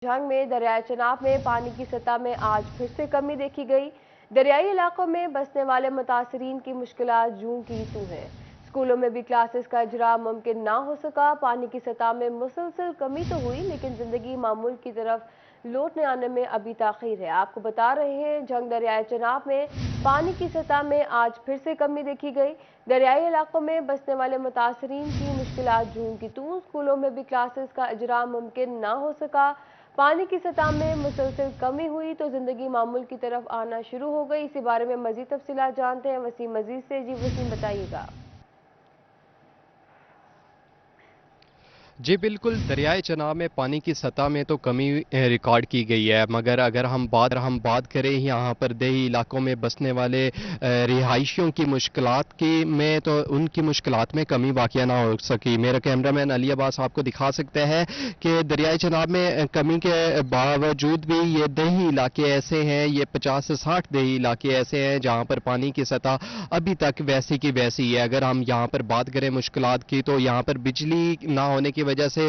جھنگ میں دریائے چناب میں پانی کی سطح میں آج پھر سے کمی دیکھی گئی۔ دریائی علاقوں میں بسنے والے متاثرین کی مشکلات جوں کی توں ہیں۔ اسکولوں میں بھی کلاسز کا اجراء ممکن نہ ہو سکا۔ پانی کی سطح میں مسلسل کمی تو ہوئی لیکن زندگی معمول کی طرف لوٹنے آنے میں ابھی تاخیر ہے۔ آپ کو بتا رہے ہیں جھنگ دریائے چناب میں پانی کی سطح میں آج پھر سے کمی دیکھی گئی۔ دریائی علاقوں میں بسنے والے متاثرین کی مشکلات جوں کی توں۔ اسکولوں میں بھی کلاسز کا اجراء ممکن نہ ہو سکا۔ پانی کی سطح میں مسلسل کمی ہوئی تو زندگی معمول کی طرف آنا شروع ہو گئی۔ اسی بارے میں مزید تفصیلات جانتے ہیں وسیم مزید سے۔ جی وسیم بتائیے گا۔ جی بالکل، دریائے چناب میں پانی کی سطح میں تو کمی ریکارڈ کی گئی ہے، مگر اگر ہم بات کریں یہاں پر دیہی علاقوں میں بسنے والے رہائشیوں کی مشکلات کی میں تو ان کی مشکلات میں کمی واقع نہ ہو سکی۔ میرا کیمرہ مین علی عباس آپ کو دکھا سکتا ہے کہ دریائے چناب میں کمی کے باوجود بھی یہ دیہی علاقے ایسے ہیں، یہ 50 سے 60 دیہی علاقے ایسے ہیں جہاں پر پانی کی سطح ابھی تک ویسی کی ویسی ہے۔ اگر ہم یہاں پر بات کریں مشکلات کی تو یہاں پر بجلی نہ ہونے کی وجہ سے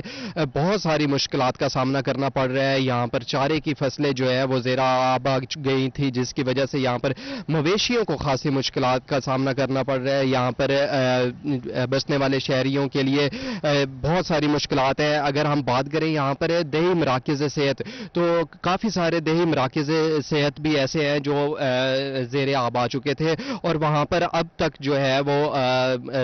بہت ساری مشکلات کا سامنا کرنا پڑ رہا ہے۔ یہاں پر چارے کی فصلیں جو ہے وہ زیر آب آ گئی تھی، جس کی وجہ سے یہاں پر مویشیوں کو خاصی مشکلات کا سامنا کرنا پڑ رہا ہے۔ یہاں پر بسنے والے شہریوں کے لیے بہت ساری مشکلات ہیں۔ اگر ہم بات کریں یہاں پر دیہی مراکز صحت تو کافی سارے دیہی مراکز صحت بھی ایسے ہیں جو زیر آب آ چکے تھے اور وہاں پر اب تک جو ہے وہ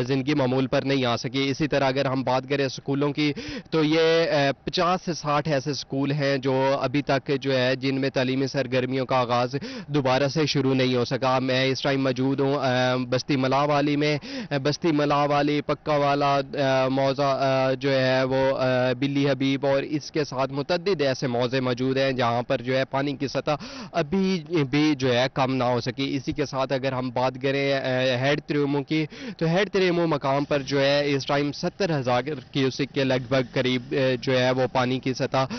زندگی معمول پر نہیں آ سکی۔ اسی طرح اگر ہم بات کریں اسکولوں کی تو یہ 50 سے 60 ایسے اسکول ہیں جو ابھی تک جو ہے جن میں تعلیمی سرگرمیوں کا آغاز دوبارہ سے شروع نہیں ہو سکا۔ میں اس ٹائم موجود ہوں بستی ملا والی میں۔ بستی ملا والی، پکا والا، موضع جو ہے وہ بلی حبیب اور اس کے ساتھ متعدد ایسے موضع موجود ہیں جہاں پر جو ہے پانی کی سطح ابھی بھی جو ہے کم نہ ہو سکی۔ اسی کے ساتھ اگر ہم بات کریں ہیڈ تریمو کی تو ہیڈ تریمو مقام پر جو ہے اس ٹائم 70,000 کیوسک کے لگ بھگ قریب جو ہے وہ پانی کی سطح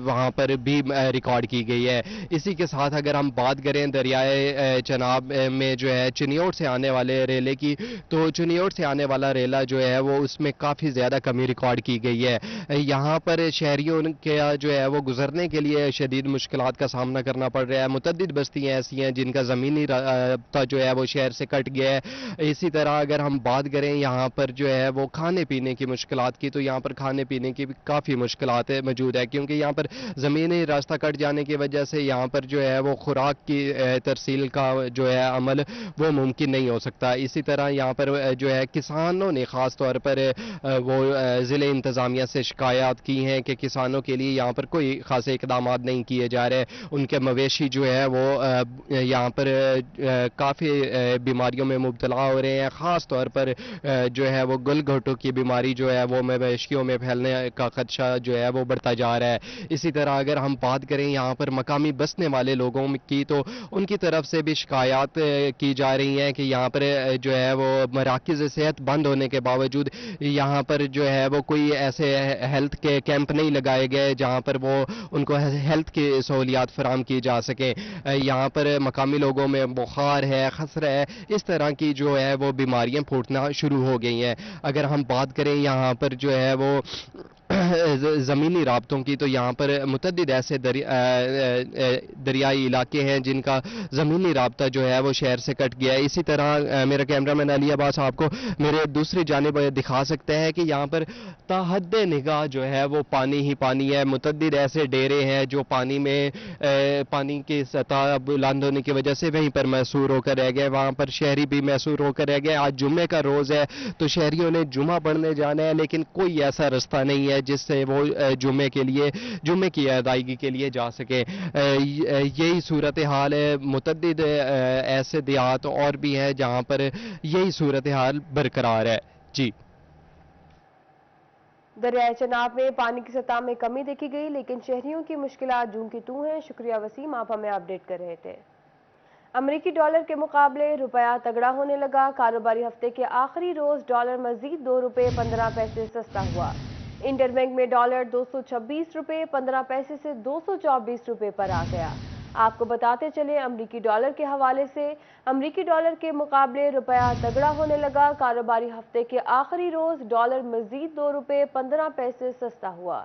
وہاں پر بھی ریکارڈ کی گئی ہے۔ اسی کے ساتھ اگر ہم بات کریں دریائے چناب میں جو ہے چنیوٹ سے آنے والے ریلے کی تو چنیوٹ سے آنے والا ریلا جو ہے وہ اس میں کافی زیادہ کمی ریکارڈ کی گئی ہے۔ یہاں پر شہریوں کے جو ہے وہ گزرنے کے لیے شدید مشکلات کا سامنا کرنا پڑ رہا ہے۔ متعدد بستیاں ایسی ہیں جن کا زمینی رابطہ جو ہے وہ شہر سے کٹ گیا ہے۔ اسی طرح اگر ہم بات کریں یہاں پر جو ہے وہ کھانے پینے کی مشکلات کی تو یہاں پر کھانے پینے کی بھی کافی مشکلات موجود ہے کیونکہ یہاں پر زمینی راستہ کٹ جانے کی وجہ سے یہاں پر جو ہے وہ خوراک کی ترسیل کا جو ہے عمل وہ ممکن نہیں ہو سکتا۔ اسی طرح یہاں پر جو ہے کسانوں نے خاص طور پر وہ ضلع انتظامیہ سے شکایات کی ہیں کہ کسانوں کے لیے یہاں پر کوئی خاص اقدامات نہیں کیے جا رہے۔ ان کے مویشی جو ہے وہ یہاں پر کافی بیماریوں میں مبتلا ہو رہے ہیں، خاص طور پر جو ہے وہ گل گھوٹوں کی بیماری جو ہے وہ مویشیوں میں پھیلنے کا خدشہ جو ہے وہ بڑھتا جا رہا ہے۔ اسی طرح اگر ہم بات کریں یہاں پر مقامی بسنے والے لوگوں کی تو ان کی طرف سے بھی شکایات کی جا رہی ہیں کہ یہاں پر جو ہے وہ مراکز صحت بند ہونے کے باوجود یہاں پر جو ہے وہ کوئی ایسے ہیلتھ کے کیمپ نہیں لگائے گئے جہاں پر وہ ان کو ہیلتھ کی سہولیات فراہم کی جا سکیں۔ یہاں پر مقامی لوگوں میں بخار ہے، خسرہ ہے، اس طرح کی جو ہے وہ بیماریاں پھوٹنا شروع ہو گئی ہیں۔ اگر ہم بات کریں یہاں پر جو ہے وہ زمینی رابطوں کی تو یہاں پر متعدد ایسے دریائی علاقے ہیں جن کا زمینی رابطہ جو ہے وہ شہر سے کٹ گیا ہے۔ اسی طرح میرا کیمرہ مین علی عباس آپ کو میرے دوسری جانب دکھا سکتا ہے کہ یہاں پر تا حد نگاہ جو ہے وہ پانی ہی پانی ہے۔ متعدد ایسے ڈیرے ہیں جو پانی میں پانی کی سطح بلند ہونے کی وجہ سے وہیں پر محصور ہو کر رہ گئے، وہاں پر شہری بھی محصور ہو کر رہ گئے۔ آج جمعے کا روز ہے تو شہریوں نے جمعہ پڑھنے جانا ہے لیکن کوئی ایسا رستہ نہیں ہے جس سے وہ جمعے کی ادائیگی کے لیے جا سکیں۔ یہی صورتحال ہے۔ متعدد ایسے دیہات اور بھی ہیں جہاں پر یہی صورتحال برقرار ہے۔ جی دریائے چناب میں پانی کی سطح میں کمی دیکھی گئی لیکن شہریوں کی مشکلات جوں کی توں ہیں۔ شکریہ وسیم، آپ ہمیں اپڈیٹ کر رہے تھے۔ امریکی ڈالر کے مقابلے روپیہ تگڑا ہونے لگا۔ کاروباری ہفتے کے آخری روز ڈالر مزید 2 روپے 15 پیسے سستا ہوا۔ انڈین بینک میں ڈالر 226 روپے 15 پیسے سے 224 روپے پر آ گیا۔ آپ کو بتاتے چلے امریکی ڈالر کے حوالے سے امریکی ڈالر کے مقابلے روپیہ تگڑا ہونے لگا۔ کاروباری ہفتے کے آخری روز ڈالر مزید 2 روپے 15 پیسے سستا ہوا۔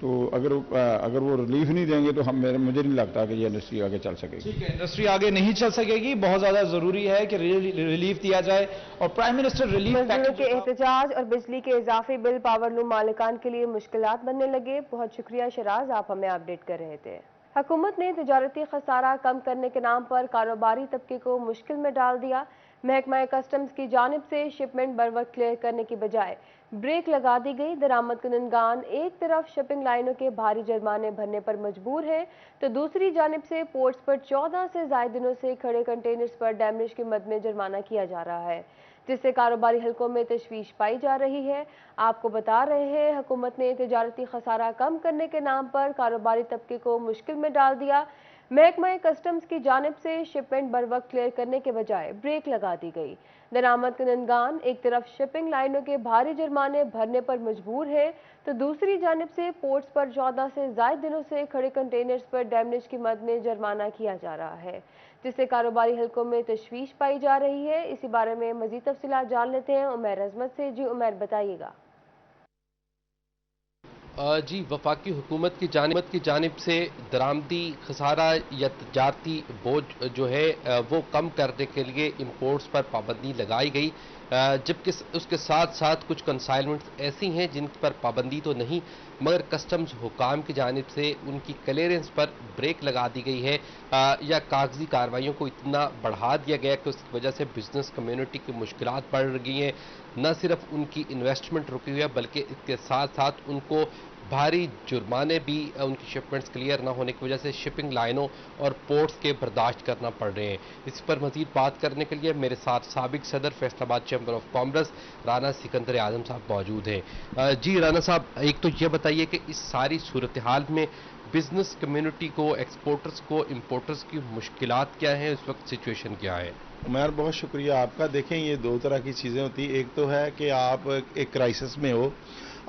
تو اگر وہ ریلیف نہیں دیں گے تو مجھے نہیں لگتا کہ یہ انڈسٹری آگے چل سکے گی. ٹھیک ہے، انڈسٹری آگے نہیں چل سکے گی، بہت زیادہ ضروری ہے کہ ریلیف دیا جائے. اور پرائم منسٹر ریلیف مزدوروں کے احتجاج اور بجلی کے اضافی بل پاور لوم مالکان کے لیے مشکلات بننے لگے. بہت شکریہ شراز، آپ ہمیں اپڈیٹ کر رہے تھے. حکومت نے تجارتی خسارہ کم کرنے کے نام پر کاروباری طبقے کو مشکل میں ڈال دیا. محکمہ کسٹمز کی جانب سے شپمنٹ بروقت کلیئر کرنے کی بجائے بریک لگا دی گئی. درآمد کنندگان ایک طرف شپنگ لائنوں کے بھاری جرمانے بھرنے پر مجبور ہیں تو دوسری جانب سے پورٹس پر 14 سے زائد دنوں سے کھڑے کنٹینرز پر ڈیمیج کی مد میں جرمانہ کیا جا رہا ہے، جس سے کاروباری حلقوں میں تشویش پائی جا رہی ہے. آپ کو بتا رہے ہیں حکومت نے تجارتی خسارہ کم کرنے کے نام پر کاروباری طبقے کو مشکل میں ڈال دیا. محکمہ کسٹمز کی جانب سے شپمنٹ بروقت کلیئر کرنے کے بجائے بریک لگا دی گئی. درآمد کنندگان ایک طرف شپنگ لائنوں کے بھاری جرمانے بھرنے پر مجبور ہیں تو دوسری جانب سے پورٹس پر 14 سے زائد دنوں سے کھڑے کنٹینرز پر ڈیمیج کی مد میں جرمانہ کیا جا رہا ہے، جس سے کاروباری حلقوں میں تشویش پائی جا رہی ہے. اسی بارے میں مزید تفصیلات جان لیتے ہیں عمیر عظمت سے. جی عمیر، بتائیے گا. جی، وفاقی حکومت کی جانب سے درآمدی خسارہ یا تجارتی بوجھ جو ہے وہ کم کرنے کے لیے امپورٹس پر پابندی لگائی گئی، جبکہ اس کے ساتھ ساتھ کچھ کنسائنمنٹس ایسی ہیں جن پر پابندی تو نہیں، مگر کسٹمز حکام کی جانب سے ان کی کلیئرنس پر بریک لگا دی گئی ہے یا کاغذی کارروائیوں کو اتنا بڑھا دیا گیا کہ اس کی وجہ سے بزنس کمیونٹی کی مشکلات بڑھ رہی ہیں. نہ صرف ان کی انویسٹمنٹ رکی ہوئی ہے بلکہ اس کے ساتھ ساتھ ان کو بھاری جرمانے بھی ان کی شپمنٹس کلیئر نہ ہونے کی وجہ سے شپنگ لائنوں اور پورٹس کے برداشت کرنا پڑ رہے ہیں. اس پر مزید بات کرنے کے لیے میرے ساتھ سابق صدر Faisalabad chamber of commerce Rana Sikandar Azam صاحب موجود ہیں. جی رانا صاحب، ایک تو یہ بتائیے کہ اس ساری صورتحال میں بزنس کمیونٹی کو، ایکسپورٹرز کو، امپورٹرز کی مشکلات کیا ہیں، اس وقت سچویشن کیا ہے؟ عمیر، بہت شکریہ آپ کا. دیکھیں، یہ دو طرح کی چیزیں ہوتی ہیں. ایک تو ہے کہ آپ ایک کرائسس میں ہو،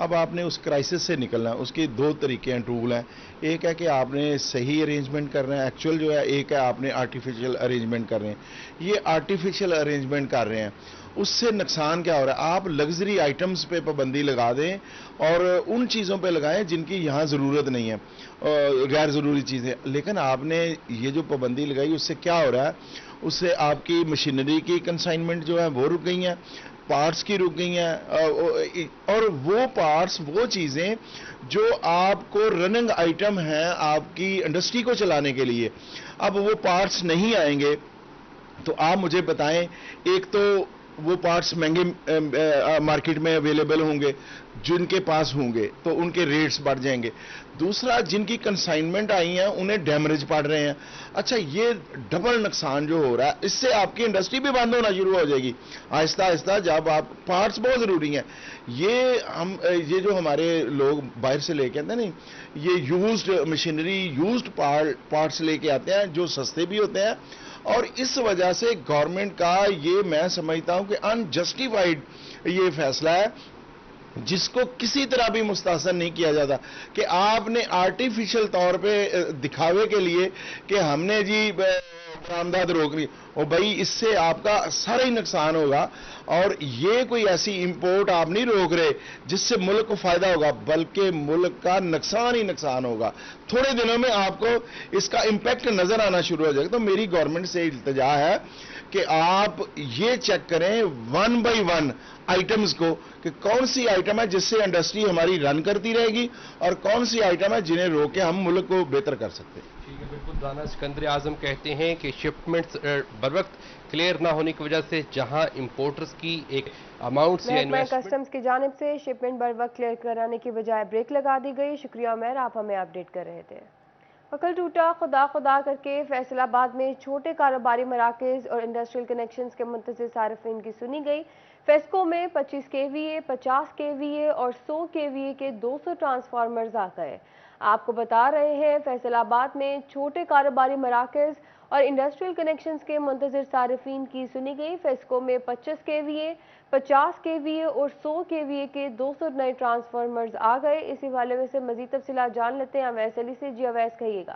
اب آپ نے اس کرائسس سے نکلنا ہے. اس کے دو طریقے ہیں، ٹول ہیں. ایک ہے کہ آپ نے صحیح ارینجمنٹ کر رہے ہیں ایکچوئل جو ہے، ایک ہے آپ نے آرٹیفیشل ارینجمنٹ کر رہے ہیں. یہ آرٹیفیشل ارینجمنٹ کر رہے ہیں، اس سے نقصان کیا ہو رہا ہے؟ آپ لگژری آئٹمز پہ پابندی لگا دیں اور ان چیزوں پہ لگائیں جن کی یہاں ضرورت نہیں ہے، غیر ضروری چیزیں. لیکن آپ نے یہ جو پابندی لگائی اس سے کیا ہو رہا ہے؟ اس سے آپ کی مشینری کی کنسائنمنٹ جو ہے وہ رک گئی ہیں، پارٹس کی رک گئی ہیں، اور وہ پارٹس، وہ چیزیں جو آپ کو رننگ آئٹم ہیں آپ کی انڈسٹری کو چلانے کے لیے، اب وہ پارٹس نہیں آئیں گے. تو آپ مجھے بتائیں، ایک تو وہ پارٹس مہنگے مارکیٹ میں اویلیبل ہوں گے، جن کے پاس ہوں گے تو ان کے ریٹس بڑھ جائیں گے. دوسرا، جن کی کنسائنمنٹ آئی ہیں انہیں ڈیمیج پڑ رہے ہیں. اچھا، یہ ڈبل نقصان جو ہو رہا ہے، اس سے آپ کی انڈسٹری بھی بند ہونا شروع ہو جائے گی آہستہ آہستہ. جب آپ پارٹس بہت ضروری ہیں، یہ جو ہمارے لوگ باہر سے لے کے آتے ہیں نا، یہ یوزڈ مشینری، یوزڈ پارٹس لے کے آتے ہیں جو سستے بھی ہوتے ہیں. اور اس وجہ سے گورنمنٹ کا یہ میں سمجھتا ہوں کہ انجسٹیفائڈ یہ فیصلہ ہے، جس کو کسی طرح بھی مستحسن نہیں کیا جاتا کہ آپ نے آرٹیفیشل طور پہ دکھاوے کے لیے کہ ہم نے جی برآمدات روک لی، اور بھائی اس سے آپ کا سارا ہی نقصان ہوگا. اور یہ کوئی ایسی امپورٹ آپ نہیں روک رہے جس سے ملک کو فائدہ ہوگا، بلکہ ملک کا نقصان ہی نقصان ہوگا. تھوڑے دنوں میں آپ کو اس کا امپیکٹ نظر آنا شروع ہو جائے گا. تو میری گورنمنٹ سے التجا ہے کہ آپ یہ چیک کریں ون بائی ون آئٹمز کو کہ کون سی آئٹم ہے جس سے انڈسٹری ہماری رن کرتی رہے گی اور کون سی آئٹم ہے جنہیں روک کے ہم ملک کو بہتر کر سکتے ہیں. ٹھیک ہے، بالکل. رانا سکندر اعظم کہتے ہیں کہ شپمنٹس بروقت کلیئر نہ ہونے کی وجہ سے جہاں امپورٹرز کی ایک اماؤنٹس یا محکمہ انویسٹمنٹ کسٹمز کی جانب سے شپمنٹ بروقت کلیئر کرانے کی بجائے بریک لگا دی گئی. شکریہ عمیر، آپ ہمیں اپڈیٹ کر رہے تھے. عقل ٹوٹا خدا خدا کر کے فیصل آباد میں چھوٹے کاروباری مراکز اور انڈسٹریل کنیکشنز کے منتظر صارفین کی سنی گئی. فیسکو میں 25 kVA، 50 kVA اور 100 kVA کے 200 ٹرانسفارمرز آ گئے. آپ کو بتا رہے ہیں فیصل آباد میں چھوٹے کاروباری مراکز اور انڈسٹریل کنیکشنز کے منتظر صارفین کی سنی گئی. فیسکو میں 25 kVA، 50 kVA اور 100 kVA کے 200 نئے ٹرانسفارمرز آ گئے. اسی حوالے میں سے مزید تفصیلات جان لیتے ہیں اویس علی سے. جی اویس، کہیے گا.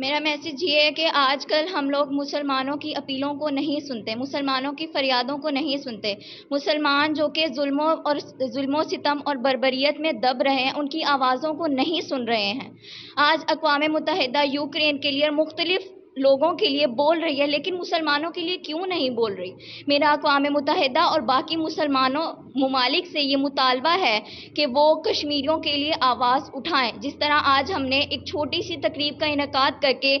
میرا میسج یہ ہے کہ آج کل ہم لوگ مسلمانوں کی اپیلوں کو نہیں سنتے، مسلمانوں کی فریادوں کو نہیں سنتے. مسلمان جو کہ ظلم و ستم اور بربریت میں دب رہے ہیں، ان کی آوازوں کو نہیں سن رہے ہیں. آج اقوام متحدہ یوکرین کے لیے مختلف لوگوں کے لیے بول رہی ہے، لیکن مسلمانوں کے لیے کیوں نہیں بول رہی؟ میرا اقوام متحدہ اور باقی مسلمانوں ممالک سے یہ مطالبہ ہے کہ وہ کشمیریوں کے لیے آواز اٹھائیں. جس طرح آج ہم نے ایک چھوٹی سی تقریب کا انعقاد کر کے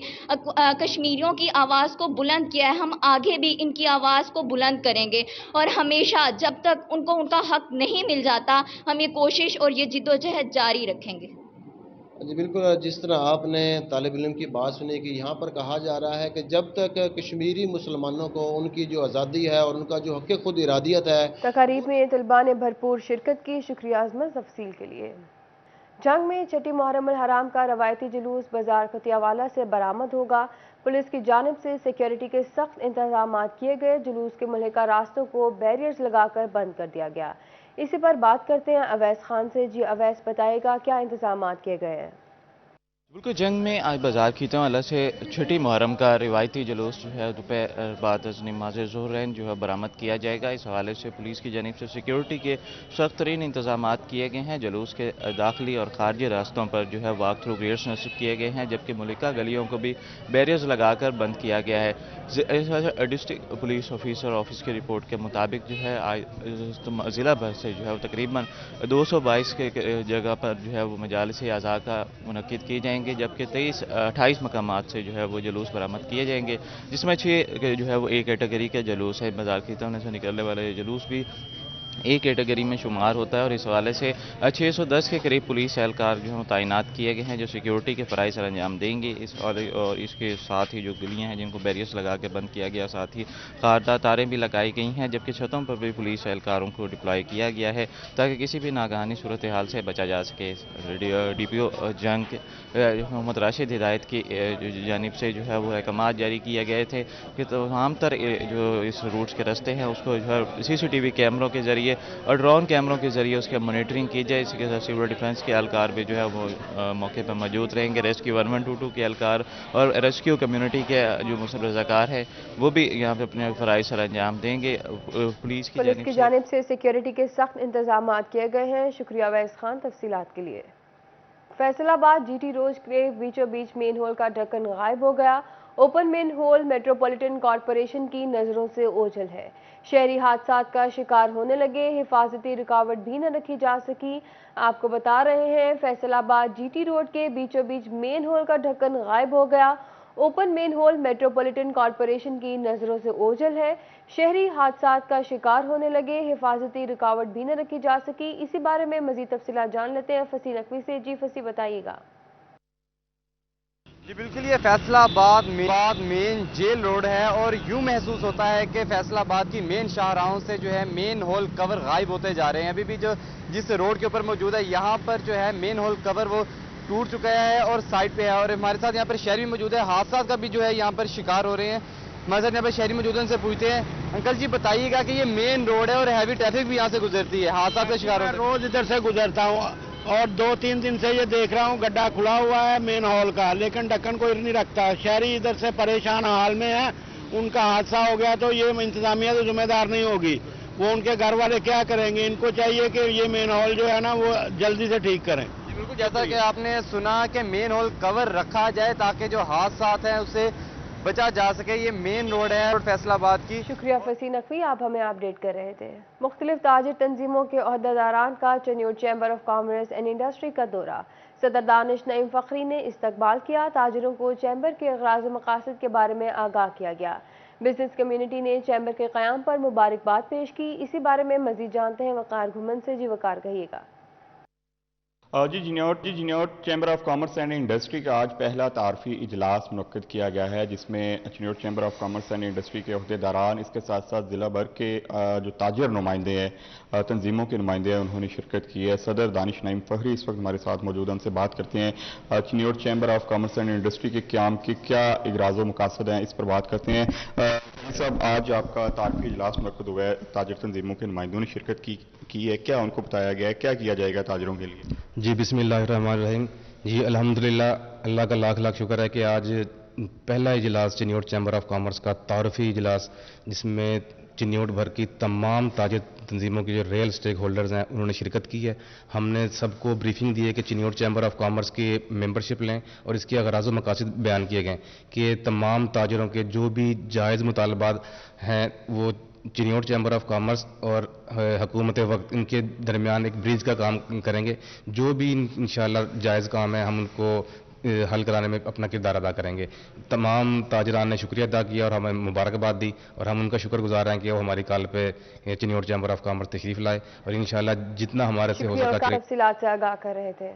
کشمیریوں کی آواز کو بلند کیا ہے، ہم آگے بھی ان کی آواز کو بلند کریں گے، اور ہمیشہ جب تک ان کو ان کا حق نہیں مل جاتا ہم یہ کوشش اور یہ جدوجہد جاری رکھیں گے. جی بالکل، جس طرح آپ نے طالب علم کی بات سنی کہ یہاں پر کہا جا رہا ہے کہ جب تک کشمیری مسلمانوں کو ان کی جو آزادی ہے اور ان کا جو حق خود ارادیت ہے. تقاریب میں طلباء نے بھرپور شرکت کی. شکریہ عظمت تفصیل کے لیے. جنگ میں چھٹی محرم الحرام کا روایتی جلوس بازار فتح والا سے برآمد ہوگا. پولیس کی جانب سے سیکیورٹی کے سخت انتظامات کیے گئے. جلوس کے ملحقہ راستوں کو بیریئرز لگا کر بند کر دیا گیا. اسی پر بات کرتے ہیں اویس خان سے. جی اویس، بتائے گا کیا انتظامات کیے گئے ہیں؟ بالکل، جنگ میں آج بازار کی طرح سے چھٹی محرم کا روایتی جلوس جو ہے دوپہر بعد از نماز ظہرین جو ہے برآمد کیا جائے گا. اس حوالے سے پولیس کی جانب سے سیکیورٹی کے سخت ترین انتظامات کیے گئے ہیں. جلوس کے داخلی اور خارجی راستوں پر جو ہے واک تھرو گیٹس نصب کیے گئے ہیں، جبکہ ملکہ گلیوں کو بھی بیریئرز لگا کر بند کیا گیا ہے. ڈسٹرکٹ پولیس آفیسر آفس کی رپورٹ کے مطابق جو ہے ضلع بھر سے جو ہے تقریباً 222 کے جگہ پر جو ہے وہ مجالس اعضاء کا منعقد کیے جائیں گے، جبکہ 28 مقامات سے جو ہے وہ جلوس برآمد کیے جائیں گے، جس میں 6 جو ہے وہ ایک کیٹیگری کا جلوس ہے. بازار کی طرف سے نکلنے والا یہ جلوس بھی ایک کیٹیگری میں شمار ہوتا ہے، اور اس حوالے سے 610 کے قریب پولیس اہلکار جو ہیں تعینات کیے گئے ہیں جو سیکیورٹی کے فرائض سر انجام دیں گے. اور اس کے ساتھ ہی جو گلیاں ہیں جن کو بیریئرز لگا کے بند کیا گیا، ساتھ ہی خاردار تاریں بھی لگائی گئی ہیں، جبکہ چھتوں پر بھی پولیس اہلکاروں کو ڈپلائی کیا گیا ہے تاکہ کسی بھی ناگہانی صورتحال سے بچا جا سکے. ڈی پی او جنگ محمد راشد ہدایت کی جانب سے جو ہے وہ احکامات جاری کیے گئے تھے کہ تمام تر جو اس روٹس کے راستے ہیں اس کو جو ہے CCTV کیمروں کے ذریعے اور ڈرون کیمروں کے ذریعے اس کی مانیٹرنگ کی جائے. اسی کے ساتھ سول ڈیفنس کے اہلکار بھی جو ہے وہ موقع پر موجود رہیں گے. ریسکیو 1122 کے اہلکار اور ریسکیو کمیونٹی کے جو مسلح رضاکار ہیں وہ بھی یہاں پہ اپنے فرائض سر انجام دیں گے. پولیس کی جانب سے سیکیورٹی کے سخت انتظامات کیے گئے ہیں. شکریہ اویس خان تفصیلات کے لیے. فیصل آباد GT روڈ کے بیچوں بیچ مین ہول کا ڈھکن غائب ہو گیا. اوپن مین ہول میٹروپولیٹن کارپوریشن کی نظروں سے اوجھل ہے. شہری حادثات کا شکار ہونے لگے. حفاظتی رکاوٹ بھی نہ رکھی جا سکی. آپ کو بتا رہے ہیں فیصل آباد GT روڈ کے بیچوں بیچ مین ہول کا ڈھکن غائب ہو گیا. اوپن مین ہول میٹروپولیٹن کارپوریشن کی نظروں سے اوجھل ہے. شہری حادثات کا شکار ہونے لگے. حفاظتی رکاوٹ بھی نہ رکھی جا سکی. اسی بارے میں مزید تفصیلات جان لیتے ہیں فصیح نقوی سے. جی فصیح، بتائیے گا. جی بالکل، یہ فیصل آباد مین جیل روڈ ہے اور یوں محسوس ہوتا ہے کہ فیصل آباد کی مین شاہراہوں سے جو ہے مین ہول کور غائب ہوتے جا رہے ہیں. ابھی بھی جو جس روڈ کے اوپر موجود ہے یہاں پر جو ہے مین ہول کور وہ ٹوٹ چکا ہے اور سائڈ پہ ہے. اور ہمارے ساتھ یہاں پر شہری بھی موجود ہے. حادثات کا بھی جو ہے یہاں پر شکار ہو رہے ہیں. ہمارے ساتھ یہاں پر شہری موجود ہیں، ان سے پوچھتے ہیں. انکل جی بتائیے گا کہ یہ مین روڈ ہے اور ہیوی ٹریفک بھی یہاں سے گزرتی ہے، حادثات کا شکار ہوتا ہے؟ روز ادھر سے گزرتا ہوں اور 2-3 دن سے یہ دیکھ رہا ہوں گڈھا کھلا ہوا ہے مین ہال کا، لیکن ڈھکن کوئی نہیں رکھتا. شہری ادھر سے پریشان حال میں ہے. ان کا حادثہ ہو گیا تو یہ انتظامیہ تو ذمہ دار نہیں ہوگی، وہ ان کے گھر والے کیا کریں گے؟ ان کو چاہیے کہ یہ مین ہال جو ہے نا وہ جلدی سے ٹھیک کریں. بالکل، جیسا کہ آپ نے سنا کہ مین ہول کور رکھا جائے تاکہ جو حادثات ہیں اس سے بچا جا سکے. یہ مین روڈ ہے فیصل آباد کی. شکریہ فصیح نقوی، آپ ہمیں اپڈیٹ کر رہے تھے. مختلف تاجر تنظیموں کے عہدیداران کا Chiniot chamber of commerce and industry کا دورہ. صدر دانش نعیم فخری نے استقبال کیا. تاجروں کو چیمبر کے اغراض و مقاصد کے بارے میں آگاہ کیا گیا. بزنس کمیونٹی نے چیمبر کے قیام پر مبارکباد پیش کی. اسی بارے میں مزید جانتے ہیں وقار گھمن سے. جی وقار، کہیے گا. جی Chiniot chamber of commerce and industry کا آج پہلا تعارفی اجلاس منعقد کیا گیا ہے، جس میں Chiniot chamber of commerce and industry کے عہدیداران، اس کے ساتھ ساتھ ضلع بھر کے جو تاجر نمائندے ہیں، تنظیموں کے نمائندے ہیں، انہوں نے شرکت کی ہے. صدر دانش نعیم فخری اس وقت ہمارے ساتھ موجود ہیں، ان سے بات کرتے ہیں. Chiniot chamber of commerce and industry کے قیام کے کیا اغراض و مقاصد ہیں، اس پر بات کرتے ہیں. صاحب، آج آپ کا تعارفی اجلاس منعقد ہوا ہے، تاجر تنظیموں کے نمائندوں نے شرکت کی ہے، کیا ان کو بتایا گیا ہے، کیا کیا جائے گا تاجروں کے لیے؟ جی بسم اللہ الرحمن الرحیم. جی الحمدللہ، اللہ کا لاکھ لاکھ شکر ہے کہ آج پہلا اجلاس چنیوٹ چیمبر آف کامرس کا تعارفی اجلاس، جس میں چنیوٹ بھر کی تمام تاجر تنظیموں کے جو ریئل اسٹیک ہولڈرز ہیں انہوں نے شرکت کی ہے۔ ہم نے سب کو بریفنگ دی ہے کہ چنیوٹ چیمبر آف کامرس کی ممبرشپ لیں اور اس کے اغراض و مقاصد بیان کیے گئے کہ تمام تاجروں کے جو بھی جائز مطالبات ہیں وہ چنیوٹ چیمبر آف کامرس اور حکومت وقت ان کے درمیان ایک بریج کا کام کریں گے۔ جو بھی انشاءاللہ جائز کام ہے ہم ان کو حل کرانے میں اپنا کردار ادا کریں گے۔ تمام تاجران نے شکریہ ادا کیا اور ہمیں مبارکباد دی، اور ہم ان کا شکر گزار ہیں کہ وہ ہماری کال پہ چنیوٹ چیمبر آف کامرس تشریف لائے، اور انشاءاللہ جتنا ہمارے سے ہو سکا تفصیلات سے آگاہ کر رہے تھے۔